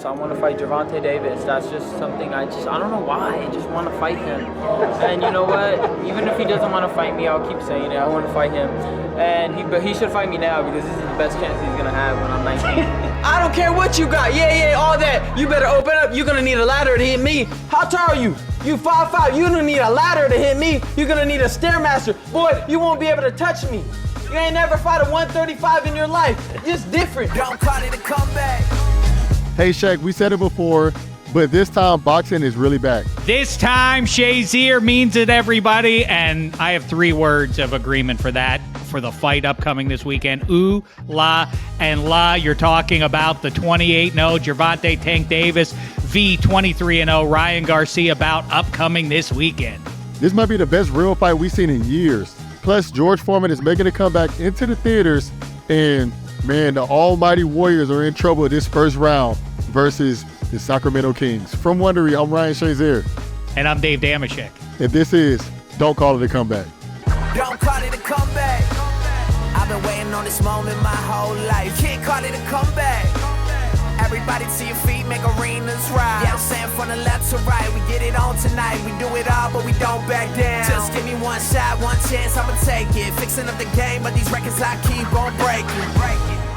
I want to fight Gervonta Davis. That's just something I don't know why. I just want to fight him. And you know what? Even if he doesn't want to fight me, I'll keep saying it. I want to fight him. But he should fight me now because this is the best chance he's going to have when I'm 19. I don't care what you got. Yeah, all that. You better open up. You're going to need a ladder to hit me. How tall are you? You 5'5". You don't need a ladder to hit me. You're going to need a Stairmaster. Boy, you won't be able to touch me. You ain't never fought a 135 in your life. It's different. Don't call it a comeback. Hey, Shek, we said it before, but this time boxing is really back. This time, Shazier means it, everybody, and I have 3 words of agreement for that, for the fight upcoming this weekend. Ooh, la, and la. You're talking about the 28-0 Gervonta Tank Davis v. 23-0 Ryan Garcia bout upcoming this weekend. This might be the best real fight we've seen in years. Plus, George Foreman is making a comeback into the theaters, and, man, the almighty Warriors are in trouble this first round versus the Sacramento Kings. From Wondery, I'm Ryan Shazier. And I'm Dave Damashek. And this is Don't Call It a Comeback. Don't call it a comeback. I've been waiting on this moment my whole life. Can't call it a comeback. Everybody to your feet, make arenas rise. Yeah, I'm saying from the left to right, we get it on tonight. We do it all, but we don't back down. Just give me one shot, one chance, I'ma take it. Fixing up the game, but these records I keep on breaking.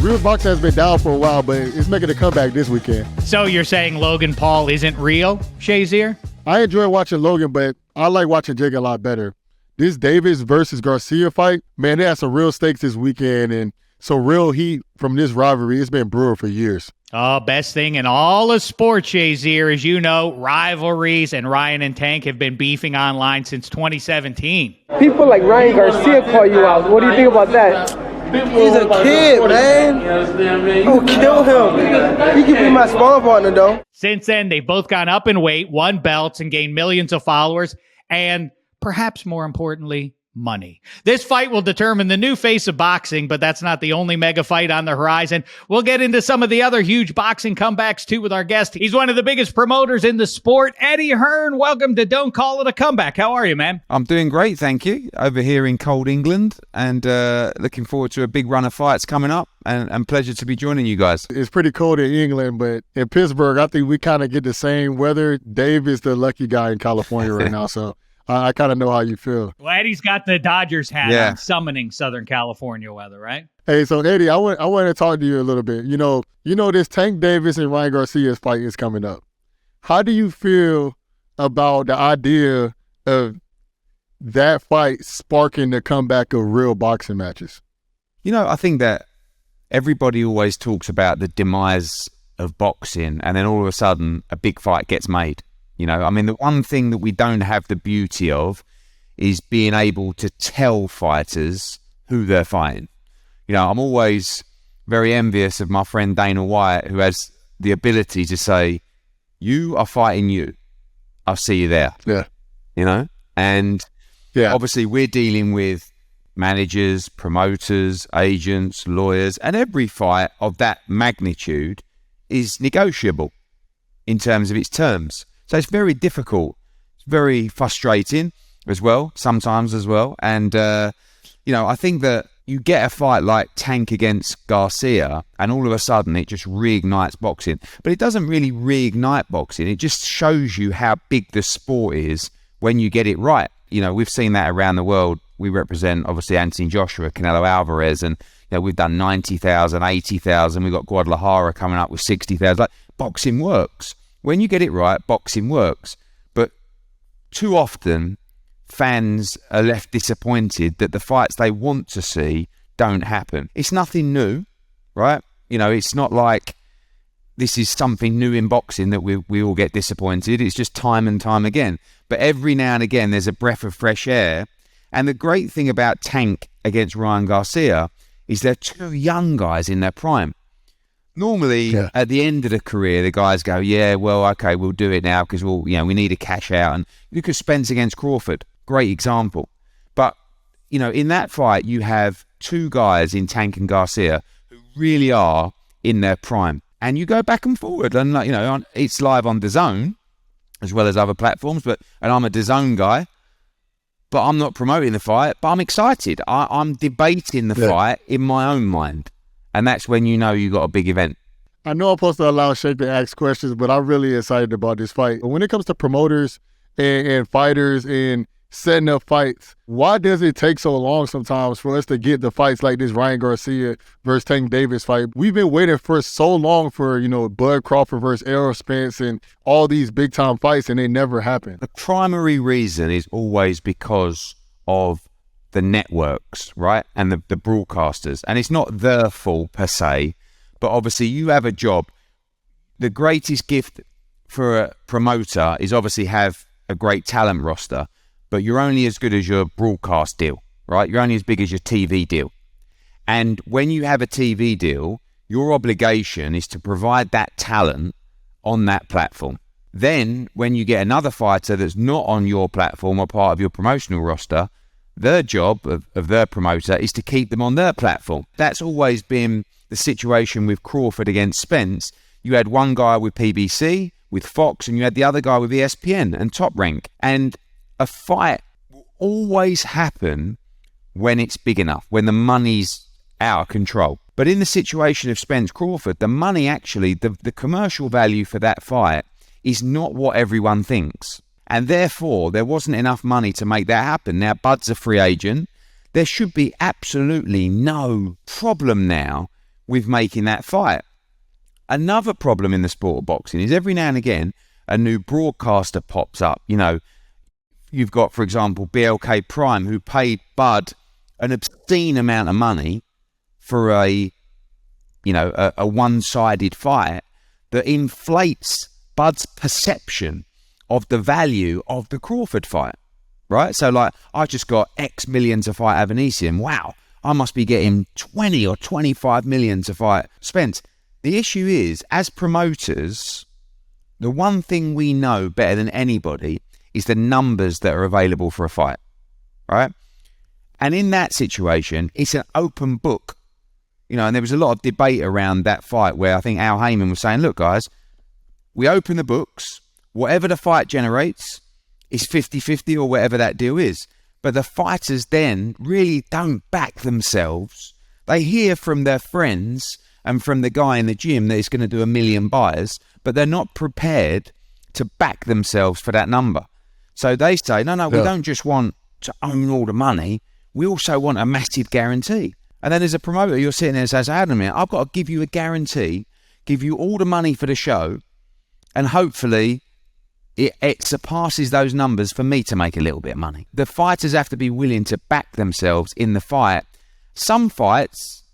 Real boxing has been down for a while, but it's making a comeback this weekend. So you're saying Logan Paul isn't real, Shazier? I enjoy watching Logan, but I like watching Jake a lot better. This Davis versus Garcia fight, man, they had some real stakes this weekend, and so real heat from this rivalry. It's been brewing for years. Oh, best thing in all of sports, Shazier, as you know, rivalries, and Ryan and Tank have been beefing online since 2017. People like Ryan Garcia call you out. What do you think about that? He's a kid, man. Don't kill him. He can be my sparring partner, though. Since then, they've both gone up in weight, won belts, and gained millions of followers, and perhaps more importantly, money. This fight will determine the new face of boxing, but that's not the only mega fight on the horizon. We'll get into some of the other huge boxing comebacks, too, with our guest. He's one of the biggest promoters in the sport, Eddie Hearn. Welcome to Don't Call It a Comeback. How are you, man? I'm doing great, thank you. Over here in cold England, and looking forward to a big run of fights coming up, and pleasure to be joining you guys. It's pretty cold in England, but in Pittsburgh, I think we kind of get the same weather. Dave is the lucky guy in California right now, so I kind of know how you feel. Well, Eddie's got the Dodgers hat on, summoning Southern California weather, right? Hey, so Eddie, I want to talk to you a little bit. You know this Tank Davis and Ryan Garcia's fight is coming up. How do you feel about the idea of that fight sparking the comeback of real boxing matches? You know, I think that everybody always talks about the demise of boxing, and then all of a sudden a big fight gets made. You know, I mean, the one thing that we don't have the beauty of is being able to tell fighters who they're fighting. You know, I'm always very envious of my friend Dana White, who has the ability to say, you are fighting you. I'll see you there. Yeah. You know? And obviously we're dealing with managers, promoters, agents, lawyers, and every fight of that magnitude is negotiable in terms of its terms. So it's very difficult. It's very frustrating as well, sometimes as well. And, you know, I think that you get a fight like Tank against Garcia and all of a sudden it just reignites boxing. But it doesn't really reignite boxing. It just shows you how big the sport is when you get it right. You know, we've seen that around the world. We represent, obviously, Anthony Joshua, Canelo Alvarez, and, you know, we've done 90,000, 80,000. We've got Guadalajara coming up with 60,000. Like, boxing works. When you get it right, boxing works. But too often, fans are left disappointed that the fights they want to see don't happen. It's nothing new, right? You know, it's not like this is something new in boxing that we all get disappointed. It's just time and time again. But every now and again, there's a breath of fresh air. And the great thing about Tank against Ryan Garcia is they're two young guys in their prime. Normally, at the end of the career, the guys go, yeah, well, okay, we'll do it now because we need a cash out. And look at Spence against Crawford. Great example. But, you know, in that fight, you have two guys in Tank and Garcia who really are in their prime. And you go back and forward. And, you know, it's live on DAZN as well as other platforms. And I'm a DAZN guy. but I'm not promoting the fight, but I'm excited. I'm debating the fight in my own mind. And that's when you know you got a big event. I know I'm supposed to allow Shek to ask questions, but I'm really excited about this fight. But when it comes to promoters and fighters and setting up fights, why does it take so long sometimes for us to get the fights like this Ryan Garcia versus Tank Davis fight? We've been waiting for so long for, Bud Crawford versus Errol Spence and all these big time fights, and they never happen. The primary reason is always because of the networks, right? And the broadcasters. And it's not their fault per se, but obviously you have a job. The greatest gift for a promoter is obviously have a great talent roster, but you're only as good as your broadcast deal, right? You're only as big as your TV deal. And when you have a TV deal, your obligation is to provide that talent on that platform. Then when you get another fighter that's not on your platform or part of your promotional roster, their job of their promoter is to keep them on their platform. That's always been the situation with Crawford against Spence. You had one guy with PBC, with Fox, and you had the other guy with ESPN and Top Rank. And a fight will always happen when it's big enough, when the money's out of control. But in the situation of Spence Crawford, the money actually, the commercial value for that fight is not what everyone thinks. And therefore, there wasn't enough money to make that happen. Now, Bud's a free agent. There should be absolutely no problem now with making that fight. Another problem in the sport of boxing is every now and again, a new broadcaster pops up. You've got, for example, BLK Prime, who paid Bud an obscene amount of money for a one-sided fight that inflates Bud's perception of the value of the Crawford fight, right? So, I just got X million to fight Avanesian. Wow, I must be getting 20 or 25 million to fight Spence. The issue is, as promoters, the one thing we know better than anybody is the numbers that are available for a fight, right? And in that situation, it's an open book. And there was a lot of debate around that fight where I think Al Heyman was saying, look, guys, we open the books, whatever the fight generates is 50-50 or whatever that deal is. But the fighters then really don't back themselves. They hear from their friends and from the guy in the gym that is going to do 1 million buys, but they're not prepared to back themselves for that number. So they say, no, we don't just want to own all the money. We also want a massive guarantee. And then as a promoter, you're sitting there and says, Adam, I've got to give you a guarantee, give you all the money for the show, and hopefully it surpasses those numbers for me to make a little bit of money. The fighters have to be willing to back themselves in the fight. Some fights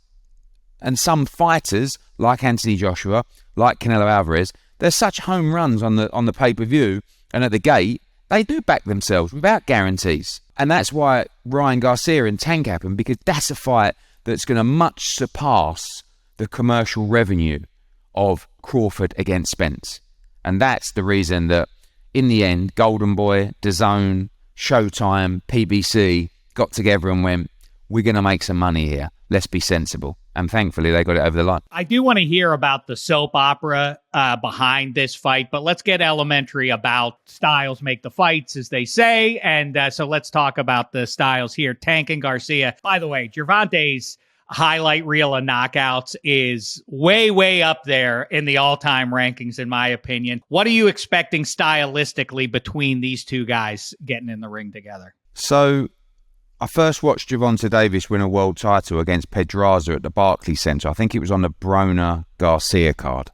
and some fighters, like Anthony Joshua, like Canelo Alvarez, they're such home runs on the pay-per-view and at the gate, they do back themselves without guarantees. And that's why Ryan Garcia and Tank happened, because that's a fight that's going to much surpass the commercial revenue of Crawford against Spence. And that's the reason that, in the end, Golden Boy, DAZN, Showtime, PBC got together and went, we're going to make some money here. Let's be sensible. And thankfully, they got it over the line. I do want to hear about the soap opera behind this fight, but let's get elementary about styles make the fights, as they say. And so let's talk about the styles here. Tank and Garcia. By the way, Gervonta's highlight reel of knockouts is way, way up there in the all-time rankings, in my opinion. What are you expecting stylistically between these two guys getting in the ring together? So I first watched Gervonta Davis win a world title against Pedraza at the Barclays Center. I think it was on the Broner Garcia card.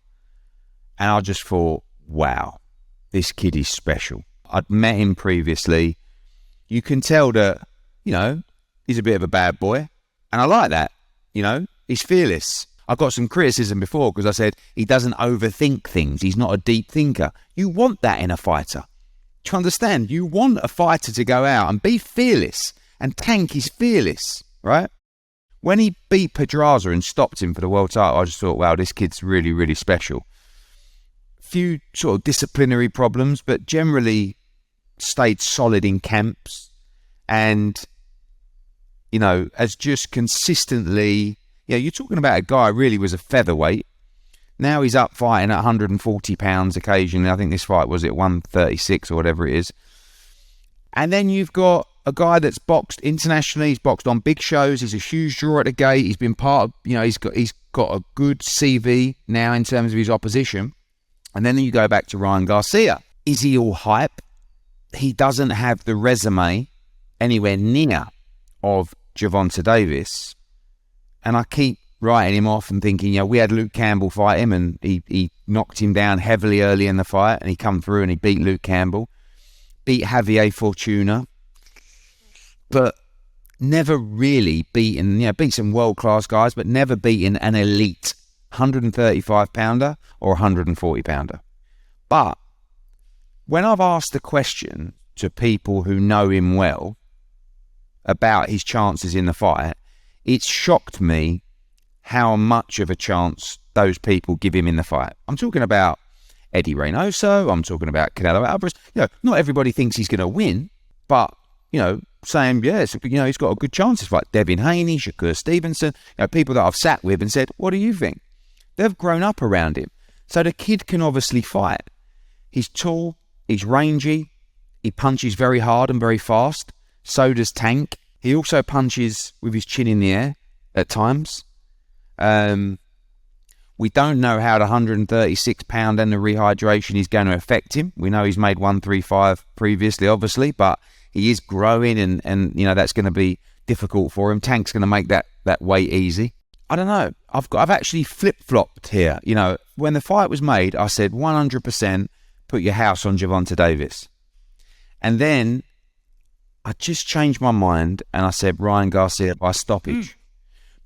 And I just thought, wow, this kid is special. I'd met him previously. You can tell that, he's a bit of a bad boy. And I like that. He's fearless. I got some criticism before because I said he doesn't overthink things. He's not a deep thinker. You want that in a fighter. Do you understand? You want a fighter to go out and be fearless. And Tank is fearless, right? When he beat Pedraza and stopped him for the world title, I just thought, wow, this kid's really, really special. Few sort of disciplinary problems, but generally stayed solid in camps. And has just consistently, you're talking about a guy who really was a featherweight. Now he's up fighting at 140 pounds occasionally. I think this fight was at 136 or whatever it is. And then you've got a guy that's boxed internationally. He's boxed on big shows. He's a huge draw at the gate. He's been part of, he's got a good CV now in terms of his opposition. And then you go back to Ryan Garcia. Is he all hype? He doesn't have the resume anywhere near of Gervonta Davis. And I keep writing him off and thinking, we had Luke Campbell fight him and he knocked him down heavily early in the fight and he come through and he beat Luke Campbell. Beat Javier Fortuna. But never really beaten, beat some world-class guys, but never beaten an elite 135-pounder or 140-pounder. But when I've asked the question to people who know him well about his chances in the fight, it's shocked me how much of a chance those people give him in the fight. I'm talking about Eddie Reynoso, I'm talking about Canelo Alvarez. Not everybody thinks he's going to win, but, saying, he's got a good chance to fight. Devin Haney, Shakur Stevenson, people that I've sat with and said, what do you think? They've grown up around him. So the kid can obviously fight. He's tall, he's rangy, he punches very hard and very fast. So does Tank. He also punches with his chin in the air at times. We don't know how the 136-pound and the rehydration is going to affect him. We know he's made 135 previously, obviously, but he is growing and that's going to be difficult for him. Tank's going to make that weight easy. I don't know. I've actually flip-flopped here. When the fight was made, I said 100% put your house on Gervonta Davis. And then I just changed my mind and I said Ryan Garcia by stoppage.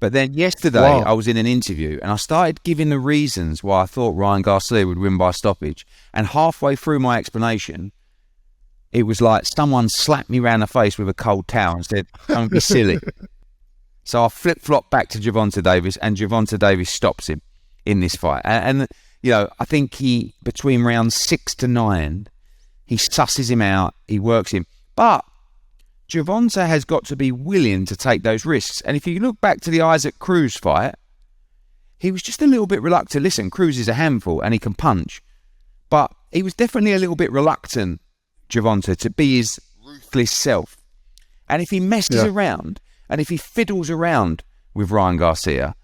But then yesterday I was in an interview and I started giving the reasons why I thought Ryan Garcia would win by stoppage. And halfway through my explanation, it was like someone slapped me round the face with a cold towel and said, don't be silly. So I flip-flopped back to Gervonta Davis and Gervonta Davis stops him in this fight. And I think between rounds 6 to 9, he susses him out, he works him. But Gervonta has got to be willing to take those risks. And if you look back to the Isaac Cruz fight, he was just a little bit reluctant. Listen, Cruz is a handful and he can punch. But he was definitely a little bit reluctant, Gervonta, to be his ruthless self. And if he messes around and if he fiddles around with Ryan Garcia,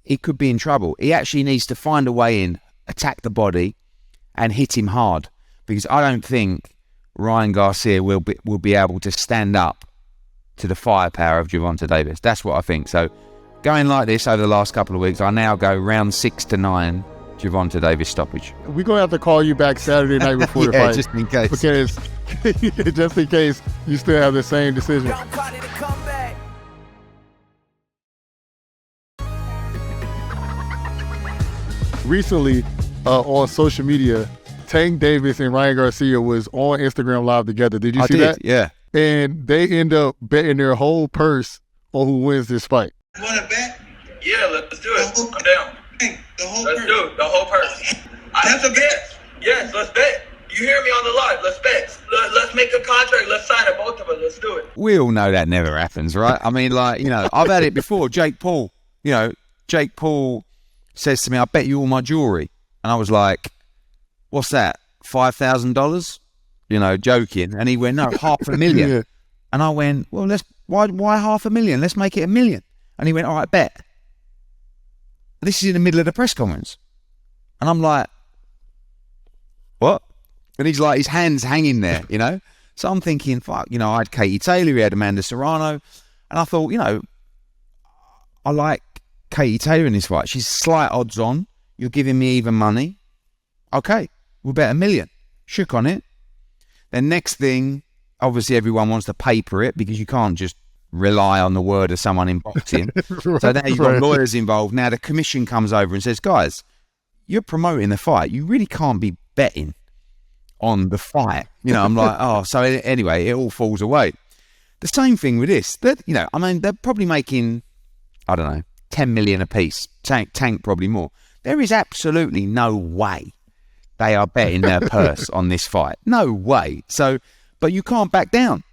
he could be in trouble. He actually needs to find a way in, attack the body and hit him hard. Because I don't think Ryan Garcia will be able to stand up to the firepower of Gervonta Davis. That's what I think. So going like this over the last couple of weeks, I now go round 6 to 9, Gervonta Davis stoppage. We're going to have to call you back Saturday night before the fight. Just in case. Because just in case you still have the same decision. Recently, on social media, Tank Davis and Ryan Garcia was on Instagram Live together. Did you see that? Yeah. And they end up betting their whole purse on who wins this fight. You want to bet? Yeah, let's do it. I'm down. The whole let's purse. do it. The whole purse. That's a bet. Yes, let's bet. You hear me on the live. Let's bet. Let's make a contract. Let's sign it, both of us. Let's do it. We all know that never happens, right? I mean, I've had it before. Jake Paul says to me, I bet you all my jewelry. And I was like, what's that? $5,000? Joking. And he went, no, $500,000. Yeah. And I went, well, why $500,000? Let's make it $1 million. And he went, all right, bet. This is in the middle of the press conference. And I'm like, what? And he's like, his hand's hanging there, So I'm thinking, fuck, I had Katie Taylor, he had Amanda Serrano. And I thought, I like Katie Taylor in this fight. She's slight odds on. You're giving me even money. Okay, we'll bet $1 million. Shook on it. Then next thing, obviously everyone wants to paper it because you can't just rely on the word of someone in boxing. Right, so now you've got lawyers involved. Now the commission comes over and says, guys, you're promoting the fight. You really can't be betting on the fight. I'm like, oh, so anyway, it all falls away. The same thing with this. They're probably making, I don't know, 10 million a piece. Tank probably more. There is absolutely no way they are betting their purse on this fight. No way. So, but you can't back down.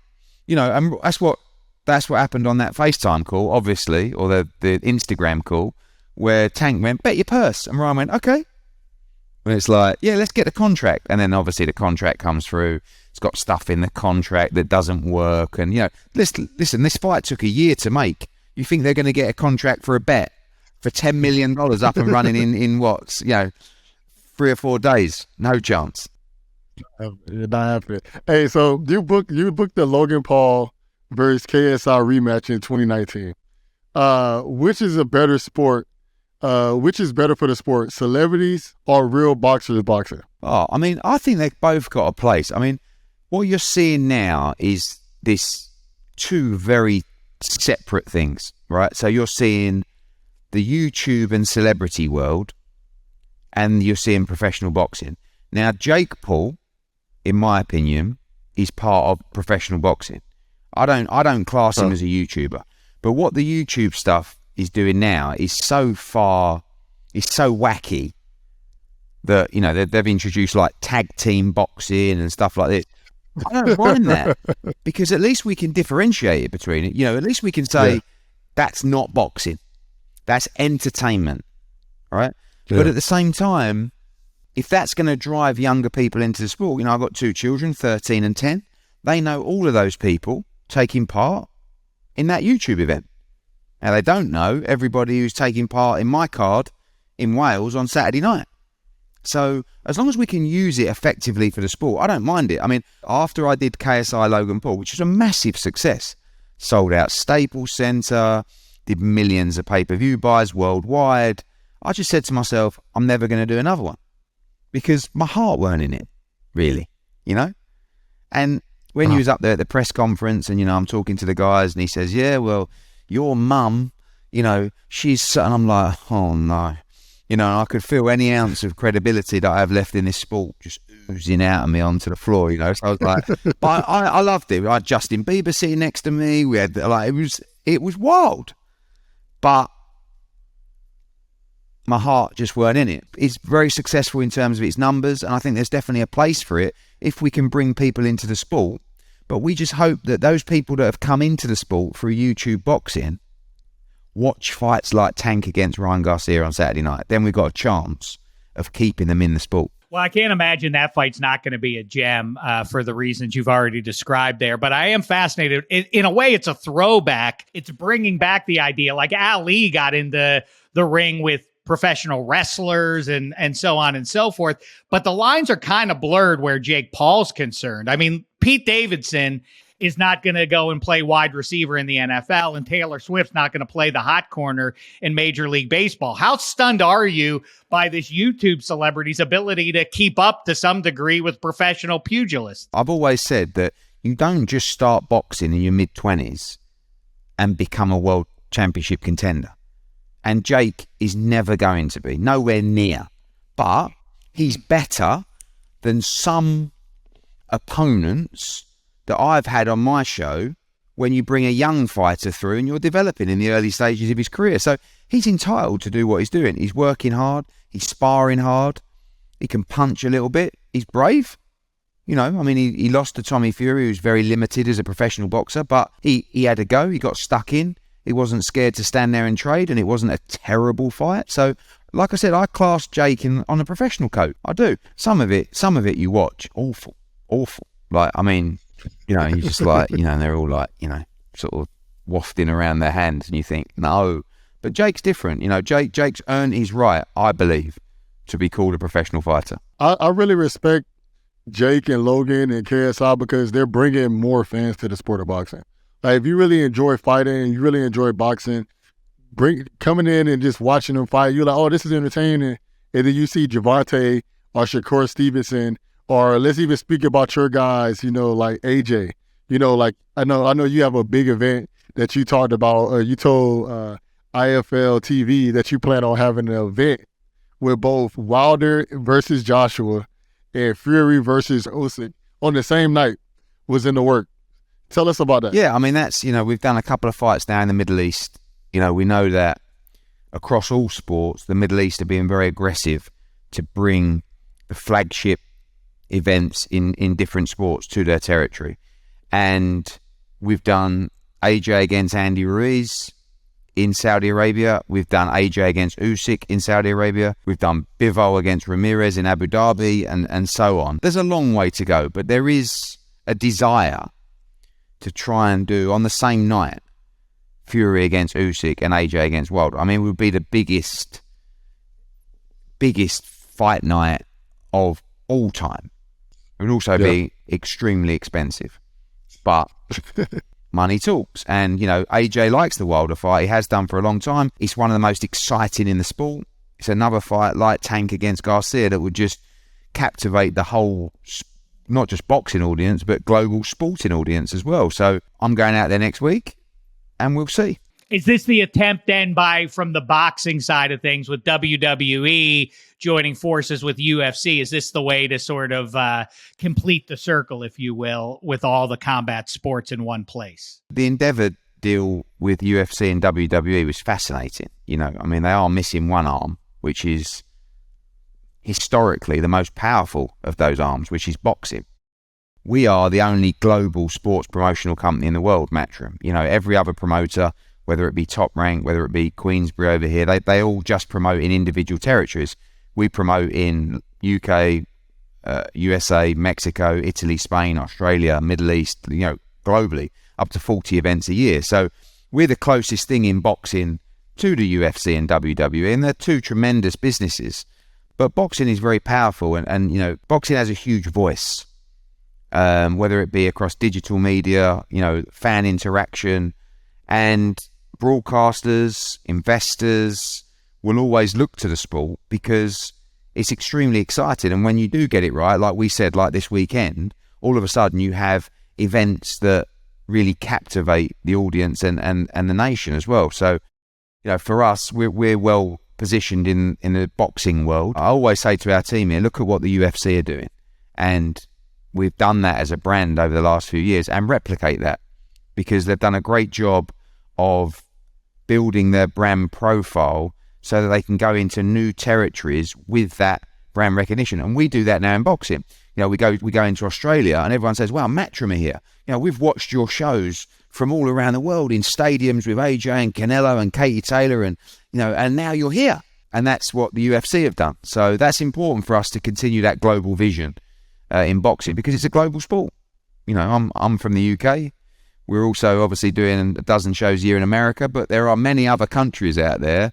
And that's what happened on that FaceTime call, obviously, or the Instagram call, where Tank went, bet your purse. And Ryan went, okay. When it's like, yeah, let's get the contract. And then obviously the contract comes through. It's got stuff in the contract that doesn't work. And, listen, this fight took a year to make. You think they're going to get a contract for a bet for $10 million up and running in what, 3 or 4 days? No chance. You're not happening. Hey, so you booked the Logan Paul versus KSI rematch in 2019. Which is a better sport? Which is better for the sport, celebrities or real boxers boxing? Oh, I mean, I think they've both got a place. I mean, what you're seeing now is this two very separate things, right? So you're seeing the YouTube and celebrity world, and you're seeing professional boxing. Now, Jake Paul, in my opinion, is part of professional boxing. I don't class him as a YouTuber, but what the YouTube stuff is doing now is so wacky that they've introduced like tag team boxing and stuff like this. I don't mind that because at least we can differentiate it between it. At least we can say that's not boxing, that's entertainment, right? Yeah. But at the same time, if that's going to drive younger people into the sport, I've got 2 children, 13 and 10. They know all of those people taking part in that YouTube event. Now, they don't know everybody who's taking part in my card in Wales on Saturday night. So as long as we can use it effectively for the sport, I don't mind it. I mean, after I did KSI Logan Paul, which was a massive success, sold out Staples Center, did millions of pay-per-view buys worldwide, I just said to myself, I'm never going to do another one because my heart weren't in it, really, And when he was up there at the press conference and, I'm talking to the guys and he says, yeah, well, your mum, she's... And I'm like, oh, no. I could feel any ounce of credibility that I have left in this sport just oozing out of me onto the floor, So I was like, but I loved it. I had Justin Bieber sitting next to me. We had, it was wild. But my heart just weren't in it. It's very successful in terms of its numbers, and I think there's definitely a place for it if we can bring people into the sport. But we just hope that those people that have come into the sport through YouTube boxing watch fights like Tank against Ryan Garcia on Saturday night. Then we've got a chance of keeping them in the sport. Well, I can't imagine that fight's not going to be a gem for the reasons you've already described there. But I am fascinated. In a way, it's a throwback. It's bringing back the idea. Like Ali got into the ring with professional wrestlers and so on and so forth. But the lines are kind of blurred where Jake Paul's concerned. I mean, Pete Davidson is not going to go and play wide receiver in the NFL, and Taylor Swift's not going to play the hot corner in Major League Baseball. How stunned are you by this YouTube celebrity's ability to keep up to some degree with professional pugilists? I've always said that you don't just start boxing in your mid-20s and become a world championship contender. And Jake is never going to be, nowhere near. But he's better than some opponents that I've had on my show when you bring a young fighter through and you're developing in the early stages of his career. So he's entitled to do what he's doing. He's working hard. He's sparring hard. He can punch a little bit. He's brave. He lost to Tommy Fury, who's very limited as a professional boxer, but he had a go. He got stuck in. He wasn't scared to stand there and trade, and it wasn't a terrible fight. So, like I said, I class Jake on a professional coat. I do. Some of it you watch. Awful. You just like, they're all like, sort of wafting around their hands and you think, no. But Jake's different. Jake's earned his right, I believe, to be called a professional fighter. I really respect Jake and Logan and KSI because they're bringing more fans to the sport of boxing. Like, if you really enjoy fighting and you really enjoy boxing, coming in and just watching them fight, you're like, oh, this is entertaining. And then you see Gervonta or Shakur Stevenson, or let's even speak about your guys, like AJ. I know you have a big event that you talked about. You told IFL TV that you plan on having an event with both Wilder versus Joshua and Fury versus Usyk on the same night was in the work. Tell us about that. Yeah, I mean, that's, we've done a couple of fights now in the Middle East. We know that across all sports, the Middle East are being very aggressive to bring the flagship events in different sports to their territory. And we've done AJ against Andy Ruiz in Saudi Arabia. We've done AJ against Usyk in Saudi Arabia. We've done Bivol against Ramirez in Abu Dhabi, and so on. There's a long way to go, but there is a desire to try and do, on the same night, Fury against Usyk and AJ against Wilder. I mean, it would be the biggest fight night of all time. It would also be extremely expensive, but money talks. And, you know, AJ likes the Wilder fight. He has done for a long time. It's one of the most exciting in the sport. It's another fight like Tank against Garcia that would just captivate the whole, not just boxing audience, but global sporting audience as well. So I'm going out there next week and we'll see. Is this the attempt then from the boxing side of things with WWE joining forces with UFC? Is this the way to sort of complete the circle, if you will, with all the combat sports in one place? The Endeavour deal with UFC and WWE was fascinating. You know, I mean, they are missing one arm, which is historically the most powerful of those arms, which is boxing. We are the only global sports promotional company in the world, Matchroom. You know, every other promoter, whether it be Top Rank, whether it be Queensbury over here, they all just promote in individual territories. We promote in UK, USA, Mexico, Italy, Spain, Australia, Middle East, you know, globally, up to 40 events a year. So we're the closest thing in boxing to the UFC and WWE, and they're two tremendous businesses. But boxing is very powerful, and you know, boxing has a huge voice, whether it be across digital media, you know, fan interaction, and broadcasters, investors will always look to the sport because it's extremely exciting. And when you do get it right, like we said, like this weekend, all of a sudden you have events that really captivate the audience and the nation as well. So, you know, for us, we're well positioned in the boxing world. I always say to our team here, look at what the UFC are doing. And we've done that as a brand over the last few years and replicate that, because they've done a great job of building their brand profile so that they can go into new territories with that brand recognition. And we do that now in boxing. You know, we go into Australia and everyone says, wow, Matchroom are here. You know, we've watched your shows from all around the world in stadiums with AJ and Canelo and Katie Taylor, and, you know, and now you're here. And that's what the UFC have done. So that's important for us to continue that global vision in boxing, because it's a global sport. You know, I'm from the UK. We're also obviously doing a dozen shows a year in America, but there are many other countries out there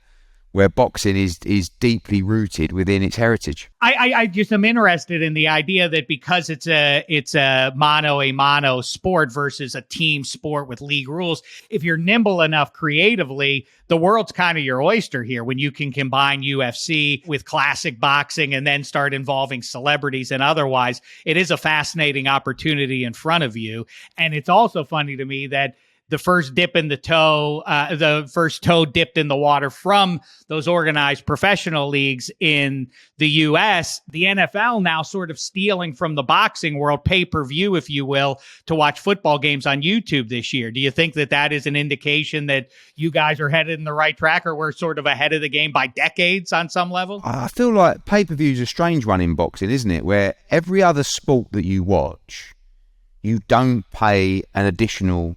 where boxing is deeply rooted within its heritage. I just am interested in the idea that because it's a mano a mano sport versus a team sport with league rules, if you're nimble enough creatively, the world's kind of your oyster here when you can combine UFC with classic boxing and then start involving celebrities and otherwise. It is a fascinating opportunity in front of you. And it's also funny to me that the first toe dipped in the water from those organized professional leagues in the U.S., the NFL now sort of stealing from the boxing world, pay-per-view, if you will, to watch football games on YouTube this year. Do you think that is an indication that you guys are headed in the right track, or we're sort of ahead of the game by decades on some level? I feel like pay-per-view is a strange one in boxing, isn't it? Where every other sport that you watch, you don't pay an additional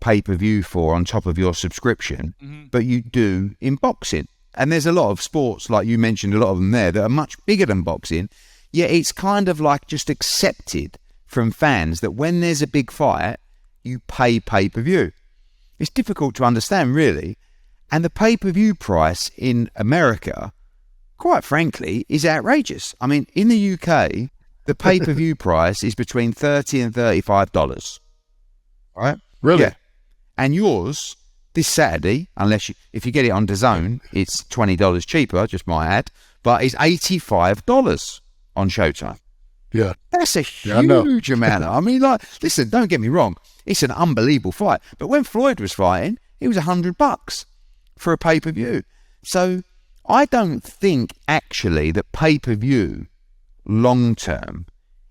pay-per-view for on top of your subscription, but you do in boxing. And there's a lot of sports, like you mentioned, a lot of them there that are much bigger than boxing, yet it's kind of like just accepted from fans that when there's a big fight, you pay pay-per-view. It's difficult to understand, really. And the pay-per-view price in America, quite frankly, is outrageous. I mean, in the UK, the pay-per-view price is between $30 and $35. Right? Really? Yeah. And yours, this Saturday, if you get it on DAZN, it's $20 cheaper, just my ad, but it's $85 on Showtime. Yeah. That's a huge amount. I mean, like, listen, don't get me wrong. It's an unbelievable fight. But when Floyd was fighting, it was $100 for a pay-per-view. So I don't think actually that pay-per-view long-term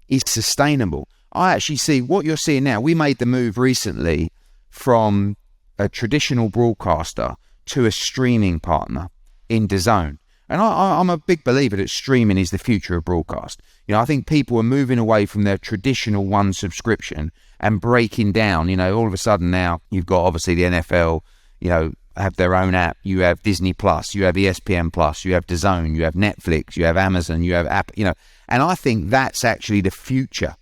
is sustainable. I actually see what you're seeing now. We made the move recently from a traditional broadcaster to a streaming partner in DAZN. And I'm a big believer that streaming is the future of broadcast. You know, I think people are moving away from their traditional one subscription and breaking down. You know, all of a sudden now you've got obviously the NFL, have their own app. You have Disney Plus, you have ESPN Plus, you have DAZN, you have Netflix, you have Amazon, you have app, and I think that's actually the future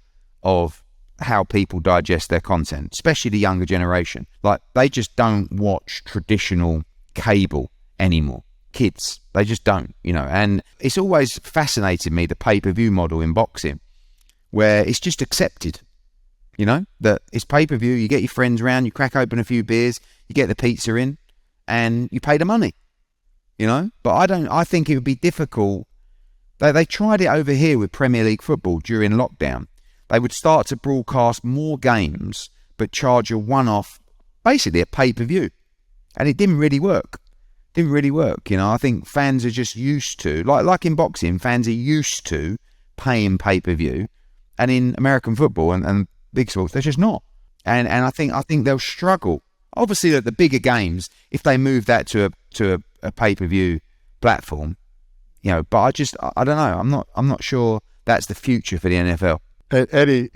of how people digest their content, especially the younger generation. Like, they just don't watch traditional cable anymore. Kids, they just don't, and it's always fascinated me, the pay-per-view model in boxing, where it's just accepted, that it's pay-per-view, you get your friends around, you crack open a few beers, you get the pizza in, and you pay the money, but I think it would be difficult. They tried it over here with Premier League football during lockdown. They would start to broadcast more games, but charge a one-off, basically a pay-per-view, and it didn't really work. I think fans are just used to, like in boxing, fans are used to paying pay-per-view, and in American football and big sports, they're just not. And I think they'll struggle. Obviously, at the bigger games, if they move that to a pay-per-view platform, but I don't know. I'm not sure that's the future for the NFL. Hey, Eddie,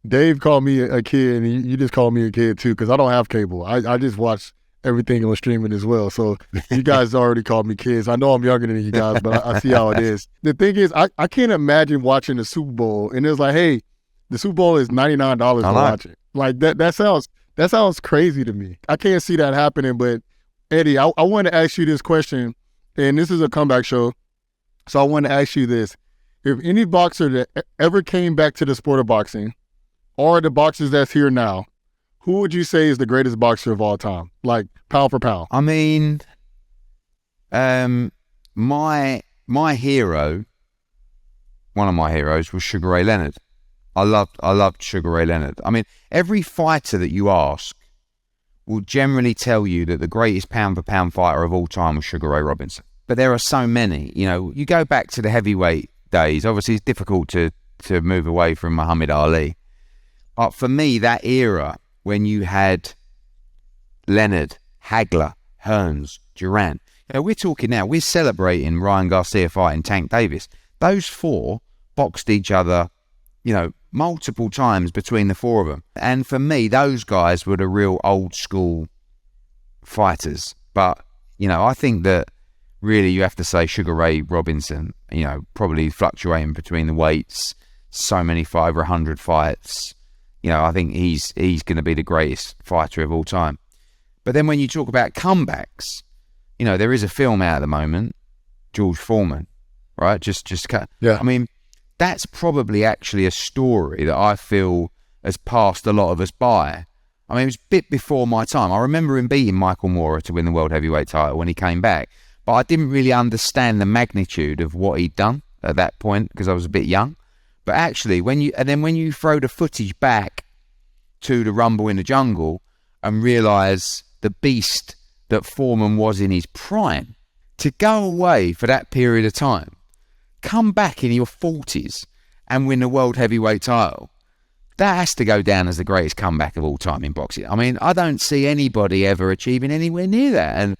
Dave called me a kid, and you just called me a kid too, because I don't have cable. I just watch everything on streaming as well. So you guys already called me kids. I know I'm younger than you guys, but I see how it is. The thing is, I can't imagine watching the Super Bowl and it's like, hey, the Super Bowl is $99 to watch it. Like that sounds crazy to me. I can't see that happening. But Eddie, I want to ask you this question, and this is a comeback show, so I want to ask you this: if any boxer that ever came back to the sport of boxing, or the boxers that's here now, who would you say is the greatest boxer of all time? Like, pound for pound. I mean, my hero, one of my heroes was Sugar Ray Leonard. I loved Sugar Ray Leonard. I mean, every fighter that you ask will generally tell you that the greatest pound for pound fighter of all time was Sugar Ray Robinson. But there are so many. You go back to the heavyweight days. Obviously, it's difficult to move away from Muhammad Ali. But for me, that era, when you had Leonard, Hagler, Hearns, Durant. We're talking now, we're celebrating Ryan Garcia fighting Tank Davis. Those four boxed each other, multiple times between the four of them. And for me, those guys were the real old school fighters. But, I think that really you have to say Sugar Ray Robinson, probably fluctuating between the weights, so many over 100 fights. I think he's going to be the greatest fighter of all time. But then when you talk about comebacks, there is a film out at the moment, George Foreman, right? Yeah. I mean, that's probably actually a story that I feel has passed a lot of us by. I mean, it was a bit before my time. I remember him beating Michael Moorer to win the world heavyweight title when he came back, but I didn't really understand the magnitude of what he'd done at that point because I was a bit young. But actually, when you throw the footage back to the Rumble in the Jungle and realise the beast that Foreman was in his prime, to go away for that period of time, come back in your 40s and win the world heavyweight title, that has to go down as the greatest comeback of all time in boxing. I mean, I don't see anybody ever achieving anywhere near that. And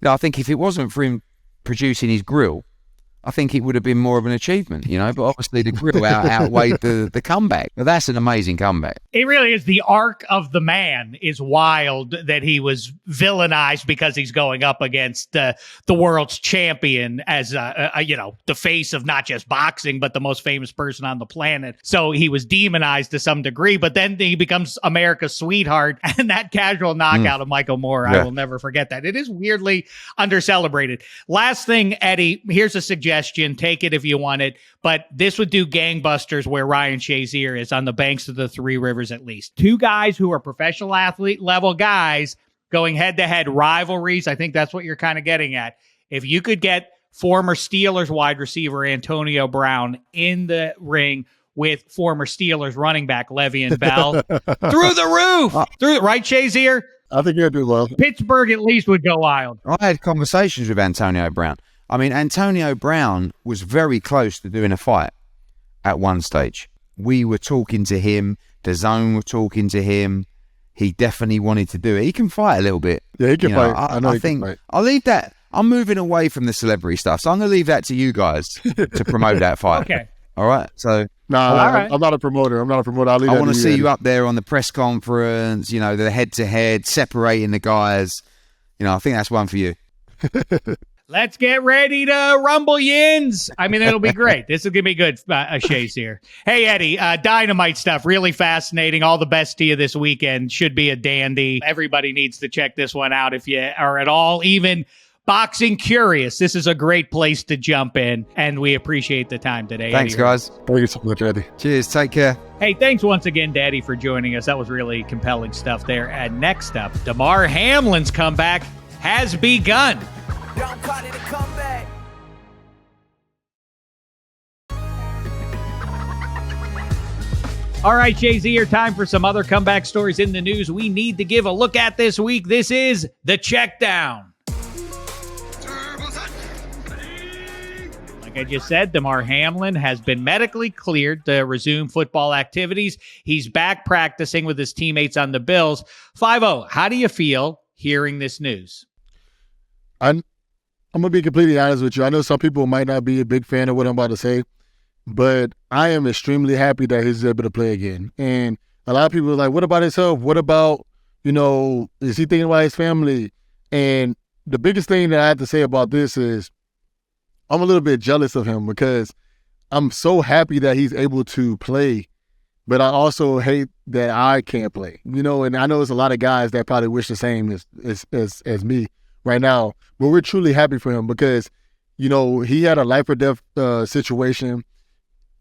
I think if it wasn't for him producing his grill, I think it would have been more of an achievement, but obviously the grill outweighed the comeback. But that's an amazing comeback. It really is. The arc of the man is wild, that he was villainized because he's going up against the world's champion as the face of not just boxing, but the most famous person on the planet. So he was demonized to some degree, but then he becomes America's sweetheart, and that casual knockout of Michael Moorer, I will never forget that. It is weirdly under-celebrated. Last thing, Eddie, here's a suggestion. Take it if you want it, but this would do gangbusters where Ryan Shazier is, on the banks of the Three Rivers at least. Two guys who are professional athlete level guys going head-to-head rivalries. I think that's what you're kind of getting at. If you could get former Steelers wide receiver Antonio Brown in the ring with former Steelers running back Le'Veon Bell, through the roof, right, Shazier? I think you'll do well. Pittsburgh at least would go wild. I had conversations with Antonio Brown. I mean, Antonio Brown was very close to doing a fight at one stage. We were talking to him. DAZN were talking to him. He definitely wanted to do it. He can fight a little bit. Yeah, he can fight. I think I'll leave that. I'm moving away from the celebrity stuff, so I'm going to leave that to you guys to promote that fight. Okay. All right. So Nah, All right. I'm not a promoter. I want to see you up there on the press conference, the head-to-head, separating the guys. I think that's one for you. Let's get ready to rumble yins. I mean, it'll be great. This is going to be good, Shazier. Hey, Eddie, dynamite stuff. Really fascinating. All the best to you this weekend. Should be a dandy. Everybody needs to check this one out if you are at all even boxing curious. This is a great place to jump in, and we appreciate the time today. Thanks, Eddie. guys. Thank you so much, Eddie. Cheers. Take care. Hey, thanks once again to Eddie for joining us. That was really compelling stuff there. And next up, Damar Hamlin's comeback has begun. Don't call it a comeback. All right, Shazier, time for some other comeback stories in the news we need to give a look at this week. This is the check down. Like I just said, Damar Hamlin has been medically cleared to resume football activities. He's back practicing with his teammates on the Bills. 5-0, how do you feel hearing this news? I'm going to be completely honest with you. I know some people might not be a big fan of what I'm about to say, but I am extremely happy that he's able to play again. And a lot of people are like, what about his health? What about, is he thinking about his family? And the biggest thing that I have to say about this is I'm a little bit jealous of him because I'm so happy that he's able to play, but I also hate that I can't play. And I know there's a lot of guys that probably wish the same as me right now, but we're truly happy for him because, he had a life or death situation.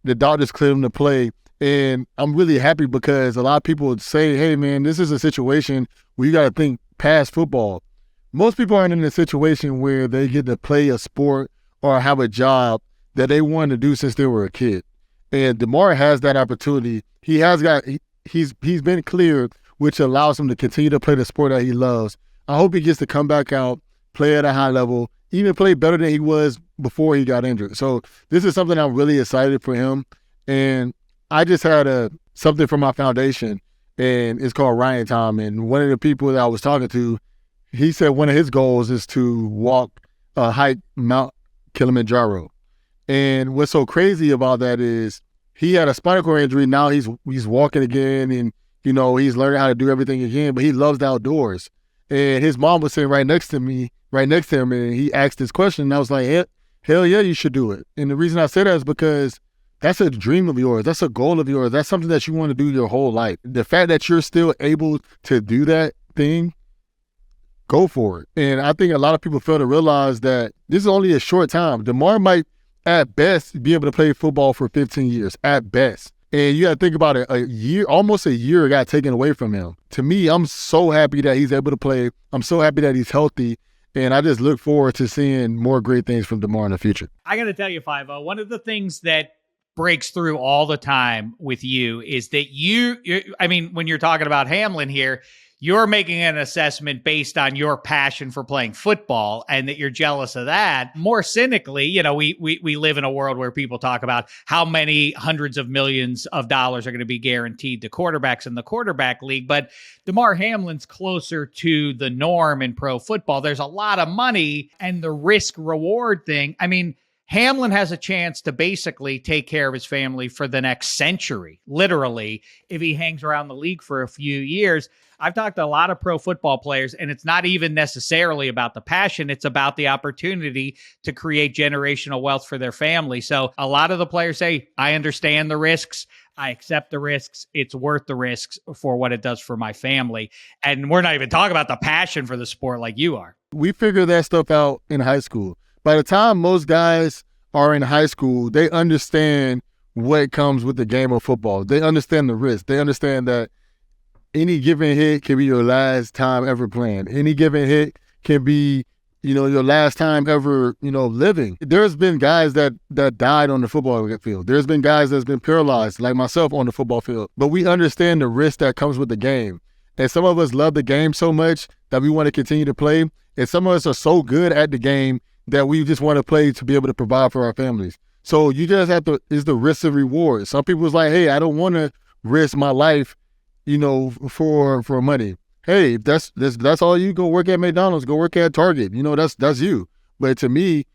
The doctors cleared him to play, and I'm really happy because a lot of people would say, hey, man, this is a situation where you got to think past football. Most people aren't in a situation where they get to play a sport or have a job that they wanted to do since they were a kid. And Damar has that opportunity. He's been cleared, which allows him to continue to play the sport that he loves. I hope he gets to come back out, play at a high level, even play better than he was before he got injured. So this is something I'm really excited for him. And I just had something from my foundation, and it's called Ryan Time. And one of the people that I was talking to, he said one of his goals is to hike Mount Kilimanjaro. And what's so crazy about that is he had a spinal cord injury. Now he's walking again, and he's learning how to do everything again, but he loves the outdoors. And his mom was sitting right next to him, and he asked this question, and I was like, hell yeah, you should do it. And the reason I say that is because that's a dream of yours. That's a goal of yours. That's something that you want to do your whole life. The fact that you're still able to do that thing, go for it. And I think a lot of people fail to realize that this is only a short time. Damar might, at best, be able to play football for 15 years, at best. And you got to think about it, almost a year got taken away from him. To me, I'm so happy that he's able to play. I'm so happy that he's healthy. And I just look forward to seeing more great things from Damar in the future. I got to tell you, 5-0, one of the things that breaks through all the time with you is that when you're talking about Hamlin here, you're making an assessment based on your passion for playing football and that you're jealous of that. More cynically, we live in a world where people talk about how many hundreds of millions of dollars are going to be guaranteed to quarterbacks in the quarterback league. But Damar Hamlin's closer to the norm in pro football. There's a lot of money, and the risk reward thing. Hamlin has a chance to basically take care of his family for the next century, literally, if he hangs around the league for a few years. I've talked to a lot of pro football players, and it's not even necessarily about the passion. It's about the opportunity to create generational wealth for their family. So a lot of the players say, I understand the risks. I accept the risks. It's worth the risks for what it does for my family. And we're not even talking about the passion for the sport like you are. We figure that stuff out in high school. By the time most guys are in high school, they understand what comes with the game of football. They understand the risk. They understand that any given hit can be your last time ever playing. Any given hit can be, your last time ever, living. There's been guys that died on the football field. There's been guys that's been paralyzed, like myself, on the football field. But we understand the risk that comes with the game. And some of us love the game so much that we want to continue to play. And some of us are so good at the game that we just want to play to be able to provide for our families. So you just have to, it's the risk and reward. Some people's like, hey, I don't want to risk my life, for money. Hey, if that's all you, go work at McDonald's, go work at Target. That's you. But to me,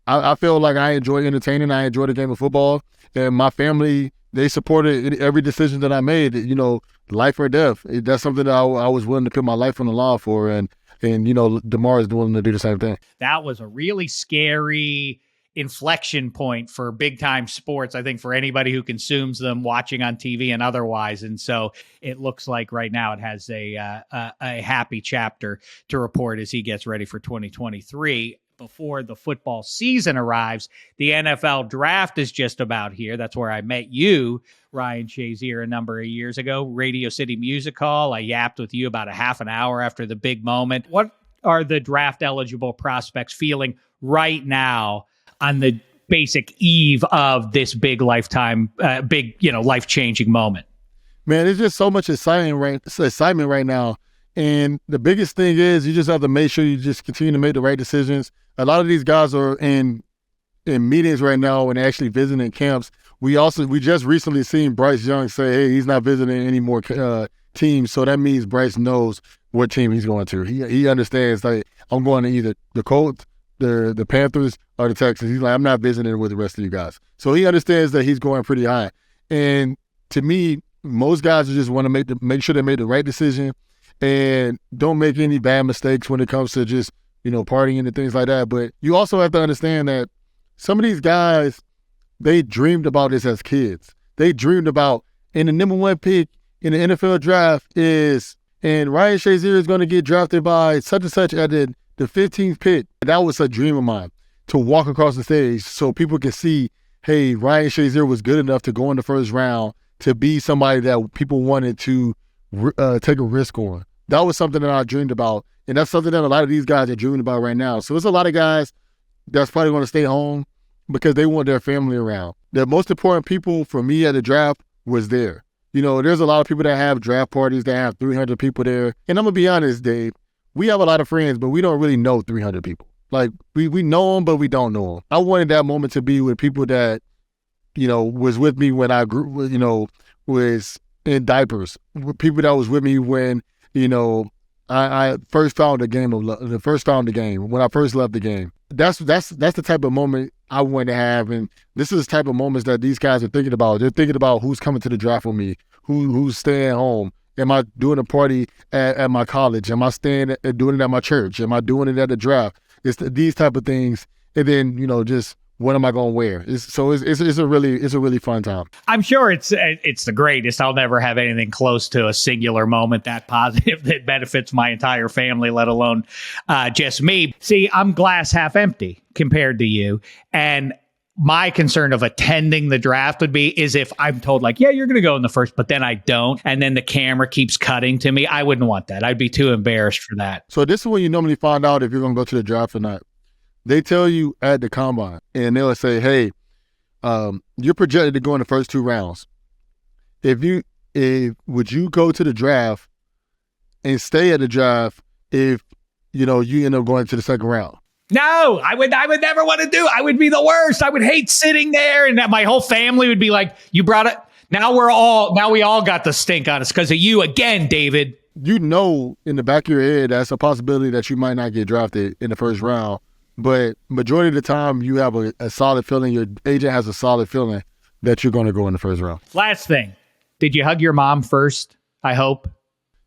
I feel like I enjoy entertaining. I enjoy the game of football. And my family, they supported every decision that I made, you know, life or death. That's something that I was willing to put my life on the line for. And you know, Damar is willing to do the same thing. That was a really scary inflection point for big time sports, I think, for anybody who consumes them, watching on TV and otherwise. And so it looks like right now it has a happy chapter to report as he gets ready for 2023. Before the football season arrives, the NFL draft is just about here. That's where I met you, Ryan Shazier, a number of years ago, Radio City Music Hall. I yapped with you about a half an hour after the big moment. What are the draft eligible prospects feeling right now on the basic eve of this big lifetime, life-changing moment? Man, there's just so much excitement right now. And the biggest thing is you just have to make sure you just continue to make the right decisions. A lot of these guys are in meetings right now and actually visiting camps. We just recently seen Bryce Young say, hey, he's not visiting any more teams. So that means Bryce knows what team he's going to. He understands, like, I'm going to either the Colts, the Panthers, or the Texans. He's like, I'm not visiting with the rest of you guys. So he understands that he's going pretty high. And to me, most guys just want to make sure they made the right decision and don't make any bad mistakes when it comes to just, you know, partying and things like that. But you also have to understand that some of these guys, they dreamed about this as kids. They dreamed about, and the number one pick in the NFL draft and Ryan Shazier is going to get drafted by such and such at the 15th pick. That was a dream of mine, to walk across the stage so people can see, hey, Ryan Shazier was good enough to go in the first round to be somebody that people wanted to take a risk on. That was something that I dreamed about, and that's something that a lot of these guys are dreaming about right now. So there's a lot of guys that's probably going to stay home because they want their family around. The most important people for me at the draft was there. You know, there's a lot of people that have draft parties that have 300 people there. And I'm going to be honest, Dave, we have a lot of friends, but we don't really know 300 people. Like, we know them, but we don't know them. I wanted that moment to be with people that, you know, was with me when I grew, you know, was in diapers. People that was with me when, you know, I first found the game, when I first left the game. That's the type of moment I want to have, and this is the type of moments that these guys are thinking about. They're thinking about who's coming to the draft with me, who's staying home. Am I doing a party at my college? Am I doing it at my church? Am I doing it at the draft? It's these type of things, and then, you know, just what am I going to wear? It's a really fun time. I'm sure it's the greatest. I'll never have anything close to a singular moment that positive that benefits my entire family, let alone just me. See, I'm glass half empty compared to you. And my concern of attending the draft is if I'm told, like, yeah, you're going to go in the first, but then I don't, and then the camera keeps cutting to me. I wouldn't want that. I'd be too embarrassed for that. So this is when you normally find out if you're going to go to the draft or not. They tell you at the combine, and they'll say, hey, you're projected to go in the first 2 rounds. Would you go to the draft and stay at the draft if, you know, you end up going to the second round? No, I would never want to do. I would be the worst. I would hate sitting there, and that my whole family would be like, you brought it. Now we all got the stink on us because of you again, David. You know, in the back of your head, that's a possibility that you might not get drafted in the first round. But majority of the time, you have a solid feeling. Your agent has a solid feeling that you're going to go in the first round. Last thing, did you hug your mom first? I hope.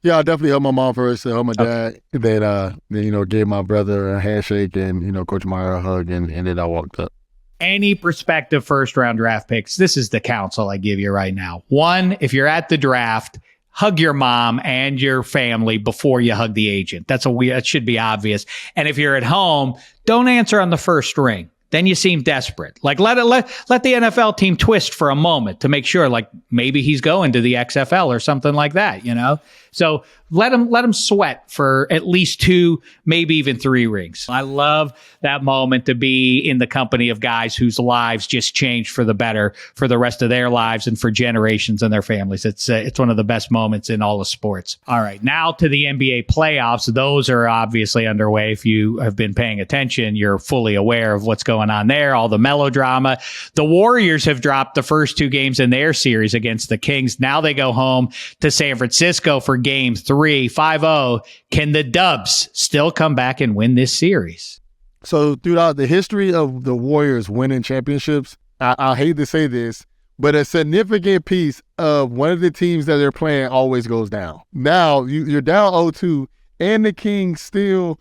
Yeah, I definitely hugged my mom first. I hugged my dad. Then you know, gave my brother a handshake and, you know, Coach Meyer a hug, and then I walked up. Any prospective first round draft picks, this is the counsel I give you right now. 1, if you're at the draft, hug your mom and your family before you hug the agent. That should be obvious. And if you're at home, don't answer on the first ring. Then you seem desperate. Like, let the NFL team twist for a moment to make sure, like, maybe he's going to the XFL or something like that, you know? So let him sweat for at least 2, maybe even 3 rings. I love that moment to be in the company of guys whose lives just changed for the better for the rest of their lives and for generations and their families. It's one of the best moments in all of sports. All right, now to the NBA playoffs. Those are obviously underway. If you have been paying attention, you're fully aware of what's going on there, all the melodrama. The Warriors have dropped the first 2 games in their series against the Kings. Now they go home to San Francisco for game 3. 5-0. Can the Dubs still come back and win this series? So throughout the history of the Warriors winning championships, I hate to say this, but a significant piece of one of the teams that they're playing always goes down. Now, you're down 0-2, and the Kings still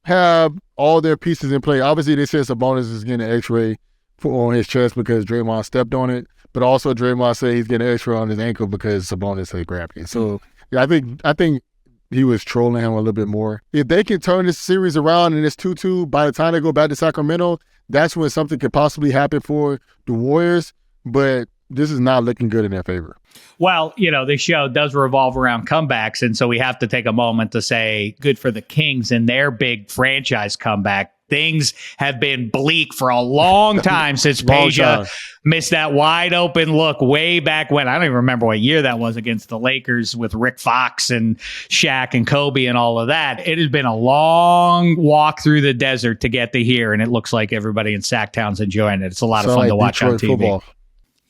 have all their pieces in play. Obviously, they said Sabonis is getting an x-ray on his chest because Draymond stepped on it, but also Draymond said he's getting an x-ray on his ankle because Sabonis had grabbed it. So, yeah, I think he was trolling him a little bit more. If they can turn this series around and it's 2-2, by the time they go back to Sacramento, that's when something could possibly happen for the Warriors, but this is not looking good in their favor. Well, the show does revolve around comebacks, and so we have to take a moment to say good for the Kings and their big franchise comeback. Things have been bleak for a long time since Peja missed that wide open look way back when. I don't even remember what year that was against the Lakers with Rick Fox and Shaq and Kobe and all of that. It has been a long walk through the desert to get to here, and it looks like everybody in Sacktown's enjoying it. It's a lot of fun to watch on TV. Football.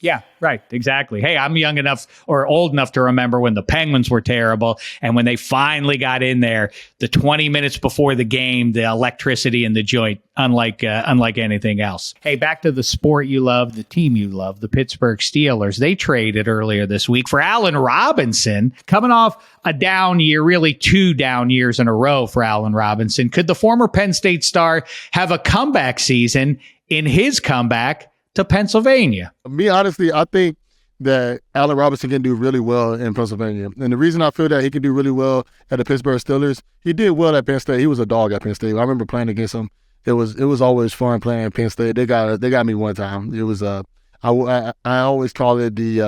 Yeah, right. Exactly. Hey, I'm young enough or old enough to remember when the Penguins were terrible. And when they finally got in there, the 20 minutes before the game, the electricity in the joint, unlike anything else. Hey, back to the sport you love, the team you love, the Pittsburgh Steelers. They traded earlier this week for Allen Robinson, coming off a down year, really 2 down years in a row for Allen Robinson. Could the former Penn State star have a comeback season in his comeback to Pennsylvania? Me, honestly, I think that Allen Robinson can do really well in Pennsylvania. And the reason I feel that he can do really well at the Pittsburgh Steelers, he did well at Penn State. He was a dog at Penn State. I remember playing against him. It was always fun playing at Penn State. They got me one time. It was I always call it the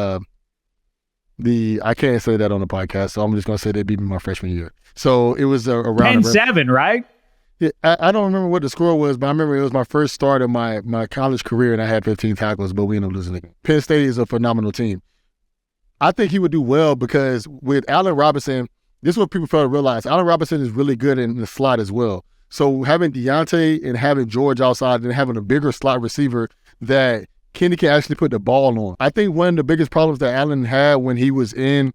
I can't say that on the podcast, so I'm just gonna say they beat me my freshman year. So it was around 10-7, right? Yeah, I don't remember what the score was, but I remember it was my first start of my college career, and I had 15 tackles, but we ended up losing it. Penn State is a phenomenal team. I think he would do well because with Allen Robinson, this is what people fail to realize. Allen Robinson is really good in the slot as well. So having Deontay and having George outside and having a bigger slot receiver that Kenny can actually put the ball on. I think one of the biggest problems that Allen had when he was in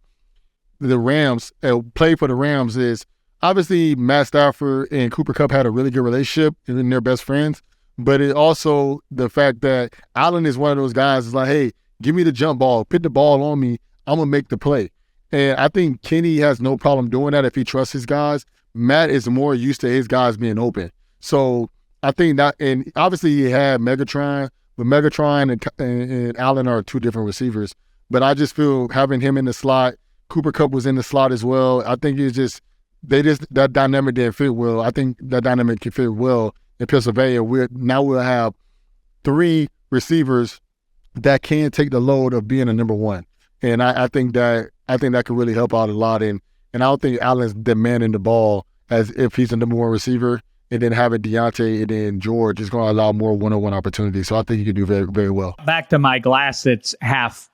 the Rams, played for the Rams, is obviously Matt Stafford and Cooper Kupp had a really good relationship and they're best friends, but it also the fact that Allen is one of those guys is like, hey, give me the jump ball, put the ball on me, I'm going to make the play. And I think Kenny has no problem doing that if he trusts his guys. Matt is more used to his guys being open. So I think that, and obviously he had Megatron, but Megatron and Allen are 2 different receivers. But I just feel having him in the slot, Cooper Kupp was in the slot as well. I think it's just, that dynamic didn't fit well. I think that dynamic can fit well in Pennsylvania. We'll have 3 receivers that can take the load of being a number 1. And I think that could really help out a lot. And I don't think Allen's demanding the ball as if he's a number 1 receiver, and then having Deontay and then George is going to allow more one-on-one opportunities. So I think he can do very, very well. Back to my glass that's half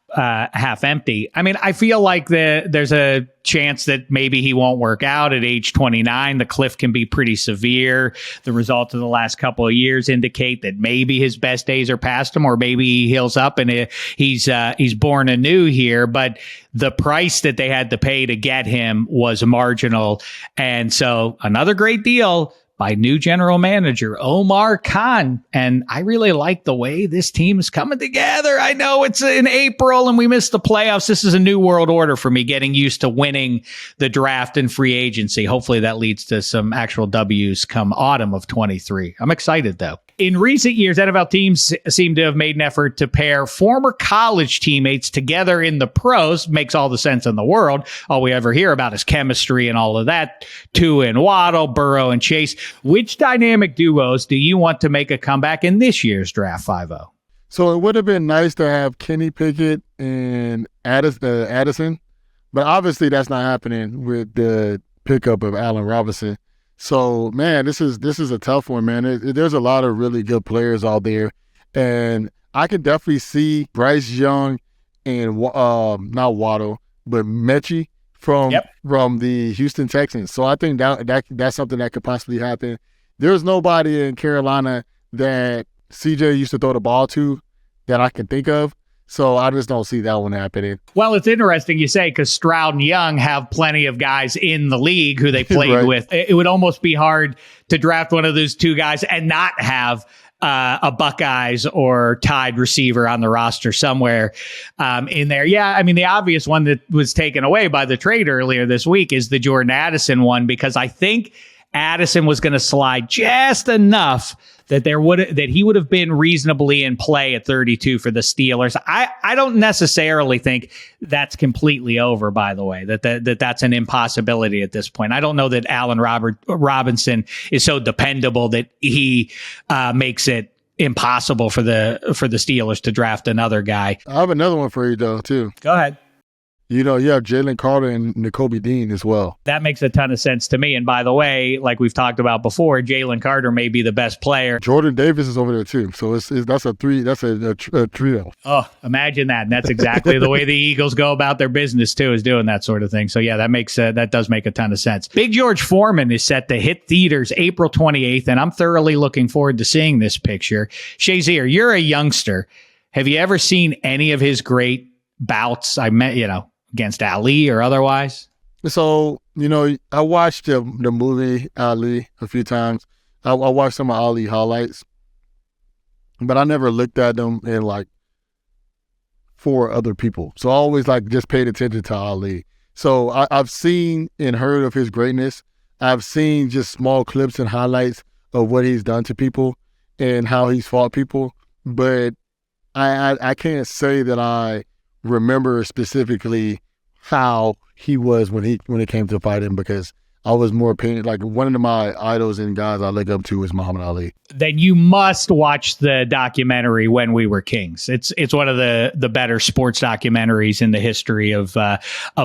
empty. I mean, I feel like there's a chance that maybe he won't work out at age 29. The cliff can be pretty severe. The results of the last couple of years indicate that maybe his best days are past him, or maybe he heals up and he's born anew here. But the price that they had to pay to get him was marginal. And so another great deal by new general manager Omar Khan. And I really like the way this team is coming together. I know it's in April and we missed the playoffs. This is a new world order for me, getting used to winning the draft and free agency. Hopefully that leads to some actual W's come autumn of 23. I'm excited though. In recent years, NFL teams seem to have made an effort to pair former college teammates together in the pros. Makes all the sense in the world. All we ever hear about is chemistry and all of that. Tua and Waddle, Burrow and Chase. Which dynamic duos do you want to make a comeback in this year's draft 5-0? So it would have been nice to have Kenny Pickett and Addison, but obviously that's not happening with the pickup of Allen Robinson. So, man, this is a tough one, man. There's a lot of really good players out there, and I can definitely see Bryce Young and not Waddle, but Mechie from the Houston Texans. So I think that's something that could possibly happen. There's nobody in Carolina that CJ used to throw the ball to that I can think of. So I just don't see that one happening. Well, it's interesting you say, because Stroud and Young have plenty of guys in the league who they played right. with. It would almost be hard to draft one of those 2 guys and not have a Buckeyes or Tide receiver on the roster somewhere in there. Yeah, I mean, the obvious one that was taken away by the trade earlier this week is the Jordan Addison one, because I think Addison was going to slide just enough that he would have been reasonably in play at 32 for the Steelers. I don't necessarily think that's completely over, by the way, that's an impossibility at this point. I don't know that Allen Robinson is so dependable that he makes it impossible for the Steelers to draft another guy. I have another one for you, though, too. Go ahead. You have Jalen Carter and Nakobe Dean as well. That makes a ton of sense to me. And by the way, like we've talked about before, Jalen Carter may be the best player. Jordan Davis is over there too. So that's a trio. Oh, imagine that. And that's exactly the way the Eagles go about their business too, is doing that sort of thing. So yeah, that does make a ton of sense. Big George Foreman is set to hit theaters April 28th, and I'm thoroughly looking forward to seeing this picture. Shazier, you're a youngster. Have you ever seen any of his great bouts? Against Ali or otherwise? So, I watched the movie Ali a few times. I watched some of Ali highlights, but I never looked at them for other people. So I always just paid attention to Ali. So I've seen and heard of his greatness. I've seen just small clips and highlights of what he's done to people and how he's fought people. But I can't say that I remember specifically how he was when it came to fighting, because I was more painted. One of my idols and guys I look up to is Muhammad Ali. Then you must watch the documentary When We Were Kings. It's one of the better sports documentaries in the history of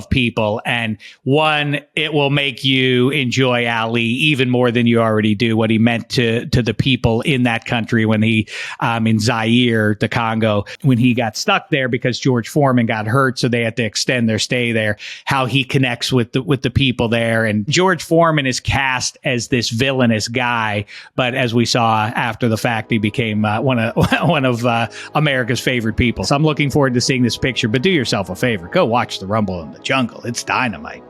people. And one, it will make you enjoy Ali even more than you already do, what he meant to the people in that country when he, in Zaire, the Congo, when he got stuck there because George Foreman got hurt, so they had to extend their stay there, how he connects with the people there. And George Foreman is cast as this villainous guy, but as we saw after the fact, he became one of America's favorite people. So I'm looking forward to seeing this picture, but do yourself a favor. Go watch The Rumble in the Jungle. It's dynamite.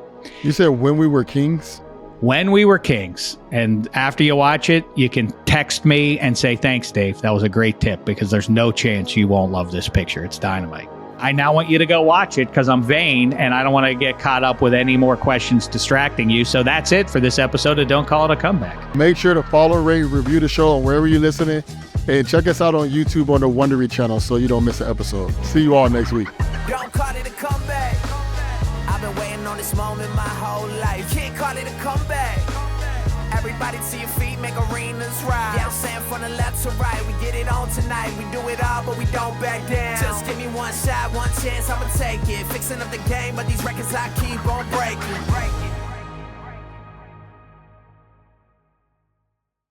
You said When We Were Kings? When We Were Kings. And after you watch it, you can text me and say, thanks, Dave. That was a great tip, because there's no chance you won't love this picture. It's dynamite. I now want you to go watch it because I'm vain and I don't want to get caught up with any more questions distracting you. So that's it for this episode of Don't Call It a Comeback. Make sure to follow, rate, review the show on wherever you're listening, and check us out on YouTube on the Wondery channel so you don't miss an episode. See you all next week. Don't call it a comeback. I've been waiting on this moment my whole life. Can't call it a comeback. Everybody to your feet, make arenas rise. Yeah, I'm saying from the left to right, we get it on tonight. We do it all, but we don't back down. Just give me one shot, one chance, I'ma take it. Fixing up the game, but these records I keep on breaking.